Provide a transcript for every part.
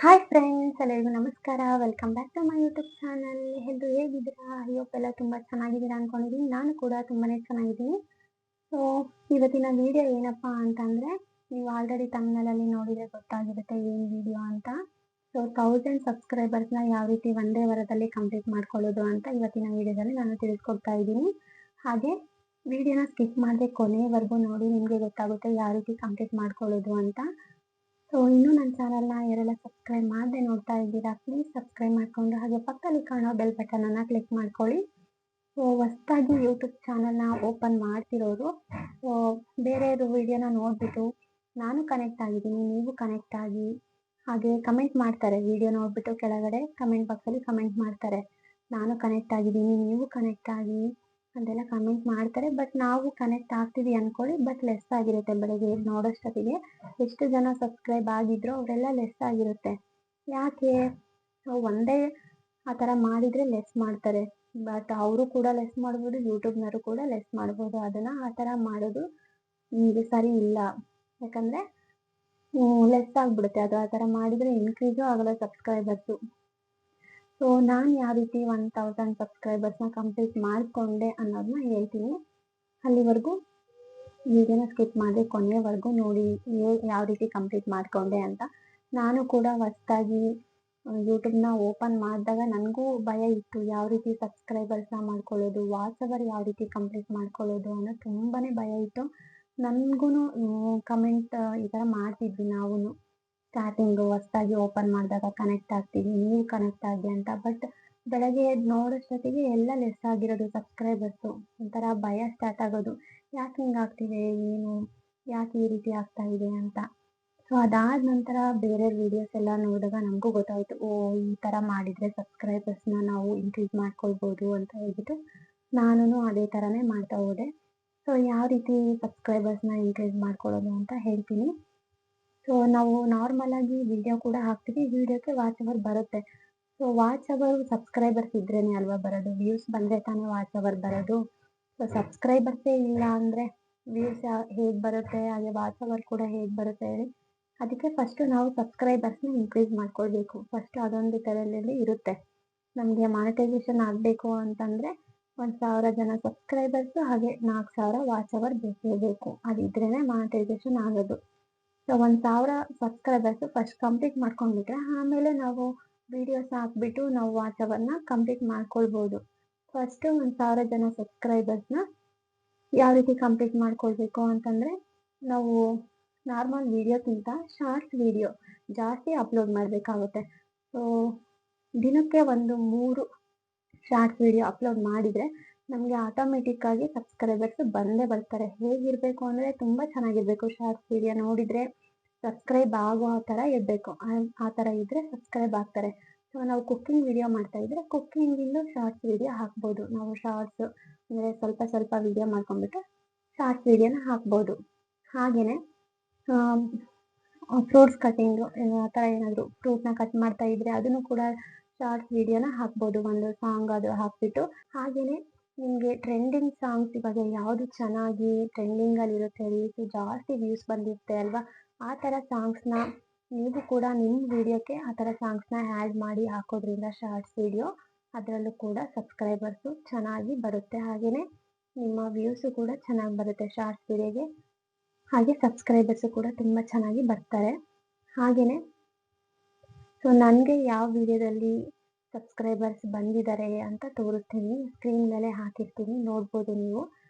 Hi friends, ಎಲ್ಲರಿಗೂ ನಮಸ್ಕಾರ. Welcome back to my YouTube channel. ಎಲ್ಲರೂ ಹೇಗಿದ್ದೀರಾ? ಹೋಪ್ ಎಲ್ಲ ತುಂಬ ಚೆನ್ನಾಗಿದ್ದೀರಾ ಅನ್ಕೊಂಡಿದ್ದೀನಿ. ನಾನು ಕೂಡ ತುಂಬಾನೇ ಚೆನ್ನಾಗಿದ್ದೀನಿ. ಸೊ ಇವತ್ತಿನ ವಿಡಿಯೋ ಏನಪ್ಪಾ ಅಂತಂದ್ರೆ, ನೀವು ಆಲ್ರೆಡಿ ತಮ್ಮನೇಲಲ್ಲಿ ನೋಡಿದ್ರೆ ಗೊತ್ತಾಗಿರುತ್ತೆ ಏನು ವಿಡಿಯೋ ಅಂತ. ಸೊ 1000 ಸಬ್ಸ್ಕ್ರೈಬರ್ಸ್ನ ಯಾವ ರೀತಿ ಒಂದೇ ವಾರದಲ್ಲಿ ಕಂಪ್ಲೀಟ್ ಮಾಡ್ಕೊಳ್ಳೋದು ಅಂತ ಇವತ್ತಿನ ವಿಡಿಯೋದಲ್ಲಿ ನಾನು ತಿಳಿಸ್ಕೊಡ್ತಾ ಇದ್ದೀನಿ. ಹಾಗೆ ವಿಡಿಯೋನ ಸ್ಕಿಪ್ ಮಾಡದೆ ಕೊನೆವರೆಗೂ ನೋಡಿ, ನಿಮಗೆ ಗೊತ್ತಾಗುತ್ತೆ ಯಾವ ರೀತಿ ಕಂಪ್ಲೀಟ್ ಮಾಡ್ಕೊಳ್ಳೋದು ಅಂತ. ಸೊ ಇನ್ನೂ ನನ್ನ ಚಾನಲ್ನ ಯಾರೆಲ್ಲ ಸಬ್ಸ್ಕ್ರೈಬ್ ಮಾಡದೆ ನೋಡ್ತಾ ಇದ್ದೀರಾ, ಪ್ಲೀಸ್ ಸಬ್ಸ್ಕ್ರೈಬ್ ಮಾಡಿಕೊಂಡು ಹಾಗೆ ಪಕ್ಕದಲ್ಲಿ ಕಾಣೋ ಬೆಲ್ ಬಟನನ್ನು ಕ್ಲಿಕ್ ಮಾಡ್ಕೊಳ್ಳಿ. ಸೊ ಹೊಸದಾಗಿ ಯೂಟ್ಯೂಬ್ ಚಾನಲ್ನ ಓಪನ್ ಮಾಡ್ತಿರೋರು, ಸೊ ಬೇರೆಯವ್ರ ವಿಡಿಯೋನ ನೋಡಿಬಿಟ್ಟು ನಾನು ಕನೆಕ್ಟ್ ಆಗಿದ್ದೀನಿ, ನೀವು ಕನೆಕ್ಟ್ ಆಗಿ, ಹಾಗೆ ಕಮೆಂಟ್ ಮಾಡ್ತಾರೆ. ವಿಡಿಯೋ ನೋಡಿಬಿಟ್ಟು ಕೆಳಗಡೆ ಕಮೆಂಟ್ ಬಾಕ್ಸಲ್ಲಿ ಕಮೆಂಟ್ ಮಾಡ್ತಾರೆ, ನಾನು ಕನೆಕ್ಟ್ ಆಗಿದ್ದೀನಿ, ನೀವು ಕನೆಕ್ಟ್ ಆಗಿ ಅಂತೆಲ್ಲ ಕಮೆಂಟ್ ಮಾಡ್ತಾರೆ. ಬಟ್ ನಾವು ಕನೆಕ್ಟ್ ಆಗ್ತೀವಿ ಅಂದ್ಕೊಳ್ಳಿ, ಬಟ್ ಲೆಸ್ ಆಗಿರುತ್ತೆ. ಬೆಳಗ್ಗೆ ನೋಡೋಷ್ಟೊತ್ತಿಗೆ ಎಷ್ಟು ಜನ ಸಬ್ಸ್ಕ್ರೈಬ್ ಆಗಿದ್ರು ಅವರೆಲ್ಲ ಲೆಸ್ ಆಗಿರುತ್ತೆ. ಯಾಕೆ? ಒಂದೇ ಆ ಥರ ಮಾಡಿದರೆ ಲೆಸ್ ಮಾಡ್ತಾರೆ, ಬಟ್ ಅವರು ಕೂಡ ಲೆಸ್ ಮಾಡ್ಬೋದು, ಯೂಟ್ಯೂಬ್ನವರು ಕೂಡ ಲೆಸ್ ಮಾಡ್ಬೋದು. ಅದನ್ನು ಆ ಥರ ಮಾಡೋದು ನಿಮಗೆ ಸರಿ ಇಲ್ಲ. ಯಾಕಂದರೆ ಲೆಸ್ ಆಗಿಬಿಡುತ್ತೆ. ಅದು ಆ ಥರ ಮಾಡಿದರೆ ಇನ್ಕ್ರೀಸು ಆಗಲ್ಲ ಸಬ್ಸ್ಕ್ರೈಬರ್ಸು. ಸೊ ನಾನು ಯಾವ ರೀತಿ 1000 ಸಬ್ಸ್ಕ್ರೈಬರ್ಸ್ನ ಕಂಪ್ಲೀಟ್ ಮಾಡಿಕೊಂಡೆ ಅನ್ನೋದನ್ನ ಹೇಳ್ತೀನಿ. ಅಲ್ಲಿವರೆಗೂ ವಿಡಿಯೋನ ಸ್ಕಿಪ್ ಮಾಡಿ ಕೊನೆಯವರೆಗೂ ನೋಡಿ ಯಾವ ರೀತಿ ಕಂಪ್ಲೀಟ್ ಮಾಡಿಕೊಂಡೆ ಅಂತ. ನಾನು ಕೂಡ ಹೊಸದಾಗಿ ಯೂಟ್ಯೂಬ್ನ ಓಪನ್ ಮಾಡಿದಾಗ ನನಗೂ ಭಯ ಇತ್ತು, ಯಾವ ರೀತಿ ಸಬ್ಸ್ಕ್ರೈಬರ್ಸ್ನ ಮಾಡ್ಕೊಳ್ಳೋದು, ವಾಚ್ ಅವರ್ ಯಾವ ರೀತಿ ಕಂಪ್ಲೀಟ್ ಮಾಡ್ಕೊಳ್ಳೋದು ಅನ್ನೋ ತುಂಬಾ ಭಯ ಇತ್ತು. ನನಗೂ ಕಮೆಂಟ್ ಈ ಥರ ಮಾಡ್ತಿದ್ವಿ ನಾವು ಸ್ಟಾರ್ಟಿಂಗು ಹೊಸದಾಗಿ ಓಪನ್ ಮಾಡಿದಾಗ ಕನೆಕ್ಟ್ ಆಗ್ತೀವಿ, ನೀವು ಕನೆಕ್ಟ್ ಆಗಿ ಅಂತ. ಬಟ್ ಬೆಳಗ್ಗೆ ಎದ್ದು ನೋಡೋಷ್ಟೊತ್ತಿಗೆ ಎಲ್ಲ ಲೆಸ್ ಆಗಿರೋದು ಸಬ್ಸ್ಕ್ರೈಬರ್ಸು. ಒಂಥರ ಭಯ ಸ್ಟಾರ್ಟ್ ಆಗೋದು, ಯಾಕೆ ಹಿಂಗೆ ಆಗ್ತಿದೆ, ಏನು, ಯಾಕೆ ಈ ರೀತಿ ಆಗ್ತಾ ಇದೆ ಅಂತ. ಸೊ ಅದಾದ ನಂತರ ಬೇರೆ ವೀಡಿಯೋಸ್ ಎಲ್ಲ ನೋಡಿದಾಗ ನಮಗೂ ಗೊತ್ತಾಯಿತು, ಓ ಈ ಥರ ಮಾಡಿದರೆ ಸಬ್ಸ್ಕ್ರೈಬರ್ಸ್ನ ನಾವು ಇನ್ಕ್ರೀಸ್ ಮಾಡ್ಕೊಳ್ಬೋದು ಅಂತ ಹೇಳ್ಬಿಟ್ಟು ನಾನು ಅದೇ ಥರನೇ ಮಾಡ್ತಾ ಹೋದೆ. ಸೊ ಯಾವ ರೀತಿ ಸಬ್ಸ್ಕ್ರೈಬರ್ಸ್ನ ಇನ್ಕ್ರೀಸ್ ಮಾಡ್ಕೊಳ್ಳೋದು ಅಂತ ಹೇಳ್ತೀನಿ. ಸೊ ನಾವು ನಾರ್ಮಲಾಗಿ ವಿಡಿಯೋ ಕೂಡ ಹಾಕ್ತೀವಿ, ವಿಡಿಯೋಕ್ಕೆ ವಾಚ್ ಅವರ್ ಬರುತ್ತೆ. ಸೊ ವಾಚ್ ಅವರ್ ಸಬ್ಸ್ಕ್ರೈಬರ್ಸ್ ಇದ್ರೇ ಅಲ್ವಾ ಬರೋದು, ವ್ಯೂಸ್ ಬಂದರೆ ತಾನೇ ವಾಚ್ ಅವರ್ ಬರೋದು. ಸೊ ಸಬ್ಸ್ಕ್ರೈಬರ್ಸೇ ಇಲ್ಲ ಅಂದರೆ ವ್ಯೂಸ್ ಹೇಗೆ ಬರುತ್ತೆ, ಹಾಗೆ ವಾಚ್ ಅವರ್ ಕೂಡ ಹೇಗೆ ಬರುತ್ತೆ ಹೇಳಿ. ಅದಕ್ಕೆ ಫಸ್ಟು ನಾವು ಸಬ್ಸ್ಕ್ರೈಬರ್ಸ್ನ ಇನ್ಕ್ರೀಸ್ ಮಾಡ್ಕೊಳ್ಬೇಕು. ಫಸ್ಟು ಅದೊಂದು ತಲೆಯಲ್ಲಿ ಇರುತ್ತೆ. ನಮಗೆ ಮಾನಿಟೈಸೇಷನ್ ಆಗಬೇಕು ಅಂತಂದರೆ 1000 ಜನ ಸಬ್ಸ್ಕ್ರೈಬರ್ಸು ಹಾಗೆ 4000 ವಾಚ್ ಅವರ್ ಬೇಕೇ ಬೇಕು. ಅದಿದ್ರೇ ಮಾನಿಟೈಸೇಷನ್ ಆಗೋದು. ಸೊ 1000 ಸಬ್ಸ್ಕ್ರೈಬರ್ಸು ಫಸ್ಟ್ ಕಂಪ್ಲೀಟ್ ಮಾಡ್ಕೊಂಡ್ಬಿಟ್ರೆ ಆಮೇಲೆ ನಾವು ವೀಡಿಯೋಸ್ ಹಾಕ್ಬಿಟ್ಟು ನಾವು ವಾಚ್ ಅವರ್ನ ಕಂಪ್ಲೀಟ್ ಮಾಡ್ಕೊಳ್ಬೋದು. ಫಸ್ಟು 1000 ಜನ ಸಬ್ಸ್ಕ್ರೈಬರ್ಸ್ನ ಯಾವ ರೀತಿ ಕಂಪ್ಲೀಟ್ ಮಾಡ್ಕೊಳ್ಬೇಕು ಅಂತಂದರೆ, ನಾವು ನಾರ್ಮಲ್ ವೀಡಿಯೋಕ್ಕಿಂತ ಶಾರ್ಟ್ಸ್ ವೀಡಿಯೋ ಜಾಸ್ತಿ ಅಪ್ಲೋಡ್ ಮಾಡಬೇಕಾಗುತ್ತೆ. ಸೊ ದಿನಕ್ಕೆ ಒಂದು 3 ಶಾರ್ಟ್ಸ್ ವೀಡಿಯೋ ಅಪ್ಲೋಡ್ ಮಾಡಿದರೆ ನಮಗೆ ಆಟೋಮೆಟಿಕ್ಕಾಗಿ ಸಬ್ಸ್ಕ್ರೈಬರ್ಸ್ ಬಂದೇ ಬರ್ತಾರೆ. ಹೇಗಿರಬೇಕು ಅಂದರೆ ತುಂಬ ಚೆನ್ನಾಗಿರಬೇಕು. ಶಾರ್ಟ್ಸ್ ವೀಡಿಯೋ ನೋಡಿದರೆ ಸಬ್ಸ್ಕ್ರೈಬ್ ಆಗೋ ಥರ ಇರಬೇಕು. ಆ ಥರ ಇದ್ದರೆ ಸಬ್ಸ್ಕ್ರೈಬ್ ಆಗ್ತಾರೆ. ಸೊ ನಾವು ಕುಕ್ಕಿಂಗ್ ವೀಡಿಯೋ ಮಾಡ್ತಾಯಿದ್ರೆ ಕುಕ್ಕಿಂಗಿಂದು ಶಾರ್ಟ್ಸ್ ವೀಡಿಯೋ ಹಾಕ್ಬೋದು. ನಾವು ಶಾರ್ಟ್ಸು ಅಂದರೆ ಸ್ವಲ್ಪ ಸ್ವಲ್ಪ ವೀಡಿಯೋ ಮಾಡ್ಕೊಂಡ್ಬಿಟ್ಟು ಶಾರ್ಟ್ಸ್ ವೀಡಿಯೋನ ಹಾಕ್ಬೋದು. ಹಾಗೆಯೇ ಫ್ರೂಟ್ಸ್ ಕಟ್ಟಿಂಗು ಆ ಥರ ಏನಾದರೂ ಫ್ರೂಟ್ನ ಕಟ್ ಮಾಡ್ತಾ ಇದ್ದರೆ ಅದನ್ನು ಕೂಡ ಶಾರ್ಟ್ಸ್ ವೀಡಿಯೋನ ಹಾಕ್ಬೋದು, ಒಂದು ಸಾಂಗ್ ಅದು ಹಾಕ್ಬಿಟ್ಟು. ಹಾಗೆಯೇ ನಿಮಗೆ ಟ್ರೆಂಡಿಂಗ್ ಸಾಂಗ್ಸ್ ಇವಾಗ ಯಾವುದು ಚೆನ್ನಾಗಿ ಟ್ರೆಂಡಿಂಗಲ್ಲಿರುತ್ತೆ, ರೀಲ್ಸು ಜಾಸ್ತಿ ವ್ಯೂಸ್ ಬಂದಿರುತ್ತೆ ಅಲ್ವಾ, ಆ ಥರ ಸಾಂಗ್ಸ್ನ ನೀವು ಕೂಡ ನಿಮ್ಮ ವೀಡಿಯೋಕ್ಕೆ ಆ ಥರ ಸಾಂಗ್ಸ್ನ ಆ್ಯಡ್ ಮಾಡಿ ಹಾಕೋದ್ರಿಂದ ಶಾರ್ಟ್ಸ್ ವೀಡಿಯೋ ಅದರಲ್ಲೂ ಕೂಡ ಸಬ್ಸ್ಕ್ರೈಬರ್ಸು ಚೆನ್ನಾಗಿ ಬರುತ್ತೆ. ಹಾಗೆಯೇ ನಿಮ್ಮ ವ್ಯೂಸು ಕೂಡ ಚೆನ್ನಾಗಿ ಬರುತ್ತೆ ಶಾರ್ಟ್ಸ್ ವೀಡಿಯೋಗೆ, ಹಾಗೆ ಸಬ್ಸ್ಕ್ರೈಬರ್ಸು ಕೂಡ ತುಂಬ ಚೆನ್ನಾಗಿ ಬರ್ತಾರೆ. ಹಾಗೆಯೇ ಸೊ ನನಗೆ ಯಾವ ವೀಡಿಯೋದಲ್ಲಿ ಸಬ್ಸ್ಕ್ರೈಬರ್ಸ್ ಬಂದಿದ್ದಾರೆ ಅಂತ ತೋರಿಸ್ತೀನಿ, ಸ್ಕ್ರೀನ್ ಮೇಲೆ ಹಾಕಿರ್ತೀನಿ, ನೋಡ್ಬೋದು ನೀವು.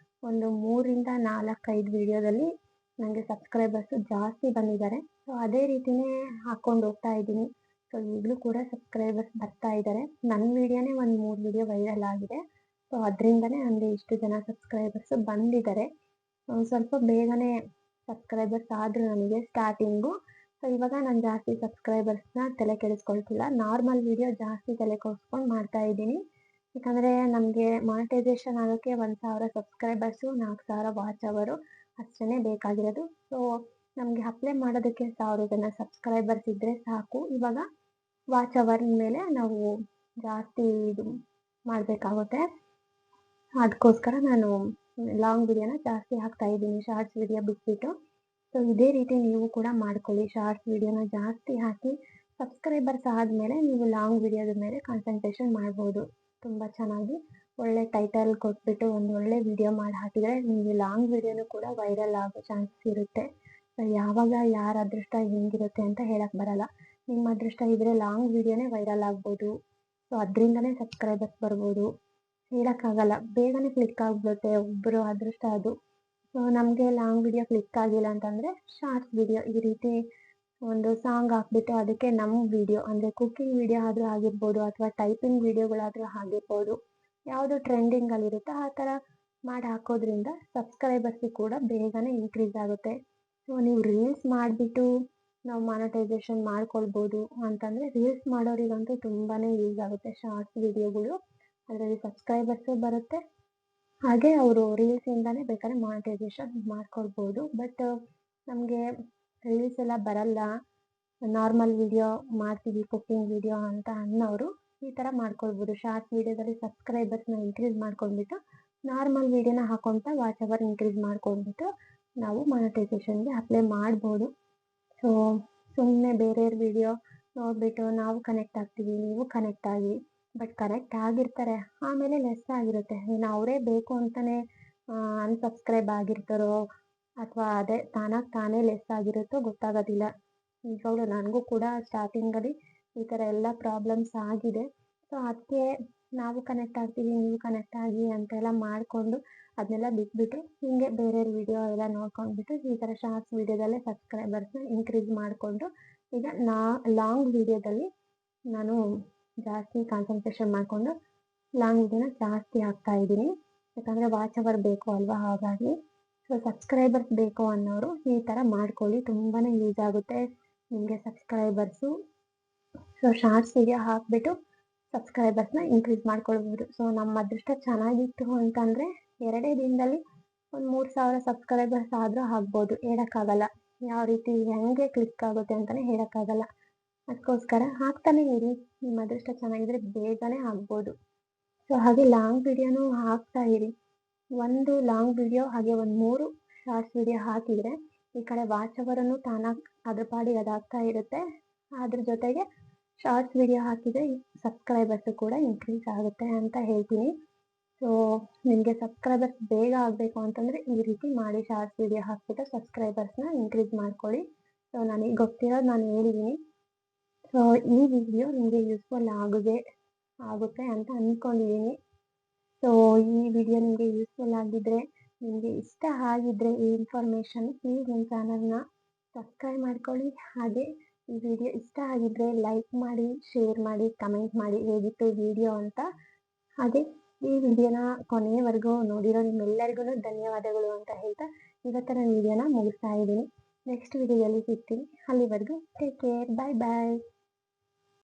ಒಂದು 3ರಿಂದ 4-5 ವೀಡಿಯೋದಲ್ಲಿ ನನಗೆ ಸಬ್ಸ್ಕ್ರೈಬರ್ಸು ಜಾಸ್ತಿ ಬಂದಿದ್ದಾರೆ. ಸೊ ಅದೇ ರೀತಿಯೇ ಹಾಕ್ಕೊಂಡು ಹೋಗ್ತಾ ಇದ್ದೀನಿ. ಸೊ ಈಗಲೂ ಕೂಡ ಸಬ್ಸ್ಕ್ರೈಬರ್ಸ್ ಬರ್ತಾ ಇದ್ದಾರೆ. ನನ್ನ ವೀಡಿಯೋನೇ ಒಂದು 3 ವೀಡಿಯೋ ವೈರಲ್ ಆಗಿದೆ. ಸೊ ಅದರಿಂದನೇ ನನಗೆ ಇಷ್ಟು ಜನ ಸಬ್ಸ್ಕ್ರೈಬರ್ಸು ಬಂದಿದ್ದಾರೆ. ಸ್ವಲ್ಪ ಬೇಗನೆ ಸಬ್ಸ್ಕ್ರೈಬರ್ಸ್ ಆದರು ನನಗೆ ಸ್ಟಾರ್ಟಿಂಗು. ಸೊ ಇವಾಗ ನಾನು ಜಾಸ್ತಿ ಸಬ್ಸ್ಕ್ರೈಬರ್ಸ್ನ ತಲೆ ಕೆಡಿಸ್ಕೊಳ್ತಿಲ್ಲ, ನಾರ್ಮಲ್ ವೀಡಿಯೋ ಜಾಸ್ತಿ ತಲೆ ಕೆಡಿಸ್ಕೊಂಡು ಮಾಡ್ತಾ ಇದ್ದೀನಿ. ಯಾಕಂದರೆ ನಮಗೆ ಮಾನಿಟೈಸೇಷನ್ ಆಗೋಕ್ಕೆ 1000 ಸಬ್ಸ್ಕ್ರೈಬರ್ಸು 4000 ವಾಚ್ ಅವರು ಅಷ್ಟೇ ಬೇಕಾಗಿರೋದು. ಸೊ ನಮಗೆ ಅಪ್ಲೈ ಮಾಡೋದಕ್ಕೆ 1000 ಜನ ಸಬ್ಸ್ಕ್ರೈಬರ್ಸ್ ಇದ್ದರೆ ಸಾಕು. ಇವಾಗ ವಾಚ್ ಅವರ್ ಮೇಲೆ ನಾವು ಜಾಸ್ತಿ ಇದು ಮಾಡಬೇಕಾಗುತ್ತೆ. ಅದಕ್ಕೋಸ್ಕರ ನಾನು ಲಾಂಗ್ ವೀಡಿಯೋನ ಜಾಸ್ತಿ ಹಾಕ್ತಾಯಿದ್ದೀನಿ, ಶಾರ್ಟ್ಸ್ ವೀಡಿಯೋ ಬಿಟ್ಬಿಟ್ಟು. ಸೊ ಇದೇ ರೀತಿ ನೀವು ಕೂಡ ಮಾಡ್ಕೊಳ್ಳಿ, ಶಾರ್ಟ್ಸ್ ವೀಡಿಯೋನ ಜಾಸ್ತಿ ಹಾಕಿ ಸಬ್ಸ್ಕ್ರೈಬರ್ಸ್ ಆದಮೇಲೆ ನೀವು ಲಾಂಗ್ ವಿಡಿಯೋದ ಮೇಲೆ ಕಾನ್ಸಂಟ್ರೇಷನ್ ಮಾಡ್ಬೋದು. ತುಂಬ ಚೆನ್ನಾಗಿ ಒಳ್ಳೆ ಟೈಟಲ್ ಕೊಟ್ಬಿಟ್ಟು ಒಂದು ಒಳ್ಳೆ ವಿಡಿಯೋ ಮಾಡಿ ಹಾಕಿದರೆ ನಿಮಗೆ ಲಾಂಗ್ ವಿಡಿಯೋನು ಕೂಡ ವೈರಲ್ ಆಗೋ ಚಾನ್ಸಸ್ ಇರುತ್ತೆ. ಸೊ ಯಾವಾಗ ಯಾರ ಅದೃಷ್ಟ ಹೆಂಗಿರುತ್ತೆ ಅಂತ ಹೇಳಕ್ ಬರಲ್ಲ. ನಿಮ್ಮ ಅದೃಷ್ಟ ಇದ್ರೆ ಲಾಂಗ್ ವಿಡಿಯೋನೇ ವೈರಲ್ ಆಗ್ಬೋದು. ಸೊ ಅದರಿಂದನೇ ಸಬ್ಸ್ಕ್ರೈಬರ್ಸ್ ಬರ್ಬೋದು. ಹೇಳಕ್ಕಾಗಲ್ಲ, ಬೇಗನೆ ಕ್ಲಿಕ್ ಆಗ್ಬಿಡುತ್ತೆ ಒಬ್ಬರು ಅದೃಷ್ಟ ಅದು. ಸೊ ನಮಗೆ ಲಾಂಗ್ ವಿಡಿಯೋ ಕ್ಲಿಕ್ ಆಗಿಲ್ಲ ಅಂತಂದರೆ ಶಾರ್ಟ್ಸ್ ವಿಡಿಯೋ ಈ ರೀತಿ ಒಂದು ಸಾಂಗ್ ಹಾಕ್ಬಿಟ್ಟು ಅದಕ್ಕೆ ನಮ್ಮ ವಿಡಿಯೋ ಅಂದರೆ ಕುಕ್ಕಿಂಗ್ ವಿಡಿಯೋ ಆದರೂ ಆಗಿರ್ಬೋದು ಅಥವಾ ಟೈಪಿಂಗ್ ವಿಡಿಯೋಗಳಾದರೂ ಆಗಿರ್ಬೋದು, ಯಾವುದು ಟ್ರೆಂಡಿಂಗಲ್ಲಿರುತ್ತೋ ಆ ಥರ ಮಾಡಿ ಹಾಕೋದ್ರಿಂದ ಸಬ್ಸ್ಕ್ರೈಬರ್ಸು ಕೂಡ ಬೇಗನೆ ಇನ್ಕ್ರೀಸ್ ಆಗುತ್ತೆ. ಸೊ ನೀವು ರೀಲ್ಸ್ ಮಾಡಿಬಿಟ್ಟು ನಾವು ಮಾನಿಟೈಸೇಷನ್ ಮಾಡ್ಕೊಳ್ಬೋದು ಅಂತಂದರೆ ರೀಲ್ಸ್ ಮಾಡೋರಿಗಂತೂ ತುಂಬಾ ಯೂಸ್ ಆಗುತ್ತೆ ಶಾರ್ಟ್ಸ್ ವಿಡಿಯೋಗಳು. ಅದರಲ್ಲಿ ಸಬ್ಸ್ಕ್ರೈಬರ್ಸು ಬರುತ್ತೆ, ಹಾಗೆ ಅವರು ರೀಲ್ಸಿಂದನೇ ಬೇಕಾದ್ರೆ ಮಾನಿಟೈಸೇಷನ್ ಮಾಡ್ಕೊಳ್ಬೋದು. ಬಟ್ ನಮಗೆ ರೀಲ್ಸ್ ಎಲ್ಲ ಬರಲ್ಲ, ನಾರ್ಮಲ್ ವಿಡಿಯೋ ಮಾಡ್ತೀವಿ ಕುಕ್ಕಿಂಗ್ ವಿಡಿಯೋ ಅಂತ ಅನ್ನೋರು ಈ ಥರ ಮಾಡ್ಕೊಳ್ಬೋದು. ಶಾರ್ಟ್ಸ್ ವಿಡಿಯೋದಲ್ಲಿ ಸಬ್ಸ್ಕ್ರೈಬರ್ಸ್ನ ಇನ್ಕ್ರೀಸ್ ಮಾಡ್ಕೊಂಡ್ಬಿಟ್ಟು ನಾರ್ಮಲ್ ವಿಡಿಯೋನ ಹಾಕೊತ ವಾಚ್ ಅವರ್ ಇನ್ಕ್ರೀಸ್ ಮಾಡ್ಕೊಂಡ್ಬಿಟ್ಟು ನಾವು ಮಾನಿಟೈಸೇಷನ್ಗೆ ಅಪ್ಲೈ ಮಾಡ್ಬೋದು. ಸೊ ಸುಮ್ಮನೆ ಬೇರೆಯವ್ರ ವಿಡಿಯೋ ನೋಡಿಬಿಟ್ಟು ನಾವು ಕನೆಕ್ಟ್ ಆಗ್ತೀವಿ, ನೀವು ಕನೆಕ್ಟ್ ಆಗಿ, ಬಟ್ ಕನೆಕ್ಟ್ ಆಗಿರ್ತಾರೆ ಆಮೇಲೆ ಲೆಸ್ ಆಗಿರುತ್ತೆ. ಇನ್ನು ಅವರೇ ಬೇಕು ಅಂತಲೇ ಅನ್ಸಬ್ಸ್ಕ್ರೈಬ್ ಆಗಿರ್ತಾರೋ ಅಥವಾ ಅದೇ ತಾನೇ ಲೆಸ್ ಆಗಿರುತ್ತೋ ಗೊತ್ತಾಗೋದಿಲ್ಲ. ನಿಜವಾಗ್ಲೂ ನನಗೂ ಕೂಡ ಸ್ಟಾರ್ಟಿಂಗಲ್ಲಿ ಈ ಥರ ಎಲ್ಲ ಪ್ರಾಬ್ಲಮ್ಸ್ ಆಗಿದೆ. ಸೊ ಅದಕ್ಕೆ ನಾವು ಕನೆಕ್ಟ್ ಆಗ್ತೀವಿ, ನೀವು ಕನೆಕ್ಟ್ ಆಗಿ ಅಂತೆಲ್ಲ ಮಾಡಿಕೊಂಡು ಅದನ್ನೆಲ್ಲ ಬಿಟ್ಬಿಟ್ಟು ಹೀಗೆ ಬೇರೆಯವ್ರ ವಿಡಿಯೋ ಎಲ್ಲ ನೋಡ್ಕೊಂಡ್ಬಿಟ್ಟು ಈ ಥರ ಶಾರ್ಟ್ಸ್ ವಿಡಿಯೋದಲ್ಲೇ ಸಬ್ಸ್ಕ್ರೈಬರ್ಸ್ನ ಇನ್ಕ್ರೀಸ್ ಮಾಡಿಕೊಂಡು ಈಗ ಲಾಂಗ್ ವಿಡಿಯೋದಲ್ಲಿ ನಾನು ಜಾಸ್ತಿ ಕಾನ್ಸಂಟ್ರೇಷನ್ ಮಾಡಿಕೊಂಡು ಲಾಂಗ್ ವಿಡಿಯೋನ ಜಾಸ್ತಿ ಹಾಕ್ತಾ ಇದ್ದೀನಿ. ಯಾಕಂದರೆ ವಾಚ್ ಅವರ್ ಬೇಕು ಅಲ್ವಾ, ಹಾಗಾಗಿ. ಸೊ ಸಬ್ಸ್ಕ್ರೈಬರ್ಸ್ ಬೇಕು ಅನ್ನೋರು ಈ ಥರ ಮಾಡ್ಕೊಳ್ಳಿ, ತುಂಬಾ ಯೂಸ್ ಆಗುತ್ತೆ ನಿಮಗೆ ಸಬ್ಸ್ಕ್ರೈಬರ್ಸು. ಸೊ ಶಾರ್ಟ್ಸ್ ವಿಡಿಯೋ ಹಾಕಿಬಿಟ್ಟು ಸಬ್ಸ್ಕ್ರೈಬರ್ಸ್ನ ಇನ್ಕ್ರೀಸ್ ಮಾಡ್ಕೊಳ್ಬೋದು. ಸೊ ನಮ್ಮ ಅದೃಷ್ಟ ಚೆನ್ನಾಗಿತ್ತು ಅಂತಂದರೆ 2 ದಿನದಲ್ಲಿ ಒಂದು 3000 ಸಬ್ಸ್ಕ್ರೈಬರ್ಸ್ ಆದರೂ ಆಗ್ಬೋದು, ಹೇಳೋಕ್ಕಾಗಲ್ಲ. ಯಾವ ರೀತಿ ಹೆಂಗೆ ಕ್ಲಿಕ್ ಆಗುತ್ತೆ ಅಂತಲೇ ಹೇಳೋಕ್ಕಾಗಲ್ಲ. ಅದಕ್ಕೋಸ್ಕರ ಹಾಕ್ತಾನೆ ಇರಿ, ನಿಮ್ಮ ಅದೃಷ್ಟ ಚೆನ್ನಾಗಿದ್ರೆ ಬೇಗನೆ ಆಗ್ಬೋದು. ಸೊ ಹಾಗೆ ಲಾಂಗ್ ವಿಡಿಯೋನೂ ಹಾಕ್ತಾ ಇರಿ. ಒಂದು ಲಾಂಗ್ ವಿಡಿಯೋ ಹಾಗೆ ಒಂದು 3 ಶಾರ್ಟ್ಸ್ ವಿಡಿಯೋ ಹಾಕಿದರೆ ಈ ಕಡೆ ವಾಚ್ ಅವರನ್ನು ತಾನಾಗಿ ಅದ್ರ ಪಾಡಿಗೆ ಅದಾಗ್ತಾ ಇರುತ್ತೆ. ಅದ್ರ ಜೊತೆಗೆ ಶಾರ್ಟ್ಸ್ ವಿಡಿಯೋ ಹಾಕಿದರೆ ಸಬ್ಸ್ಕ್ರೈಬರ್ಸು ಕೂಡ ಇನ್ಕ್ರೀಸ್ ಆಗುತ್ತೆ ಅಂತ ಹೇಳ್ತೀನಿ. ಸೊ ನಿಮಗೆ ಸಬ್ಸ್ಕ್ರೈಬರ್ಸ್ ಬೇಗ ಆಗಬೇಕು ಅಂತಂದರೆ ಈ ರೀತಿ ಮಾಡಿ, ಶಾರ್ಟ್ಸ್ ವಿಡಿಯೋ ಹಾಕ್ಬಿಟ್ಟು ಸಬ್ಸ್ಕ್ರೈಬರ್ಸ್ನ ಇನ್ಕ್ರೀಸ್ ಮಾಡ್ಕೊಳ್ಳಿ. ಸೊ ನನಗೆ ಗೊತ್ತಿರೋದು ನಾನು ಹೇಳಿದ್ದೀನಿ. ಸೊ ಈ ವಿಡಿಯೋ ನಿಮಗೆ ಯೂಸ್ಫುಲ್ ಆಗುತ್ತೆ ಅಂತ ಅಂದ್ಕೊಂಡಿದ್ದೀನಿ. ಸೊ ಈ ವಿಡಿಯೋ ನಿಮಗೆ ಯೂಸ್ಫುಲ್ ಆಗಿದ್ದರೆ, ನಿಮಗೆ ಇಷ್ಟ ಆಗಿದ್ದರೆ ಈ ಇನ್ಫಾರ್ಮೇಷನ್, ಪ್ಲೀಸ್ ನನ್ನ ಚಾನಲ್ನ ಸಬ್ಸ್ಕ್ರೈಬ್ ಮಾಡ್ಕೊಳ್ಳಿ. ಹಾಗೆ ಈ ವಿಡಿಯೋ ಇಷ್ಟ ಆಗಿದ್ದರೆ ಲೈಕ್ ಮಾಡಿ, ಶೇರ್ ಮಾಡಿ, ಕಮೆಂಟ್ ಮಾಡಿ ಹೇಗಿತ್ತು ವಿಡಿಯೋ ಅಂತ. ಹಾಗೆ ಈ ವಿಡಿಯೋನ ಕೊನೆಯವರೆಗೂ ನೋಡಿರೋ ನಿಮ್ಮೆಲ್ಲರಿಗೂ ಧನ್ಯವಾದಗಳು ಅಂತ ಹೇಳ್ತಾ ಇವತ್ತಿನ ವಿಡಿಯೋನ ಮುಗಿಸ್ತಾ ಇದ್ದೀನಿ. ನೆಕ್ಸ್ಟ್ ವಿಡಿಯೋದಲ್ಲಿ ಸಿಗ್ತೀನಿ. ಅಲ್ಲಿವರೆಗೂ ಟೇಕ್ ಕೇರ್, ಬಾಯ್ ಬಾಯ್.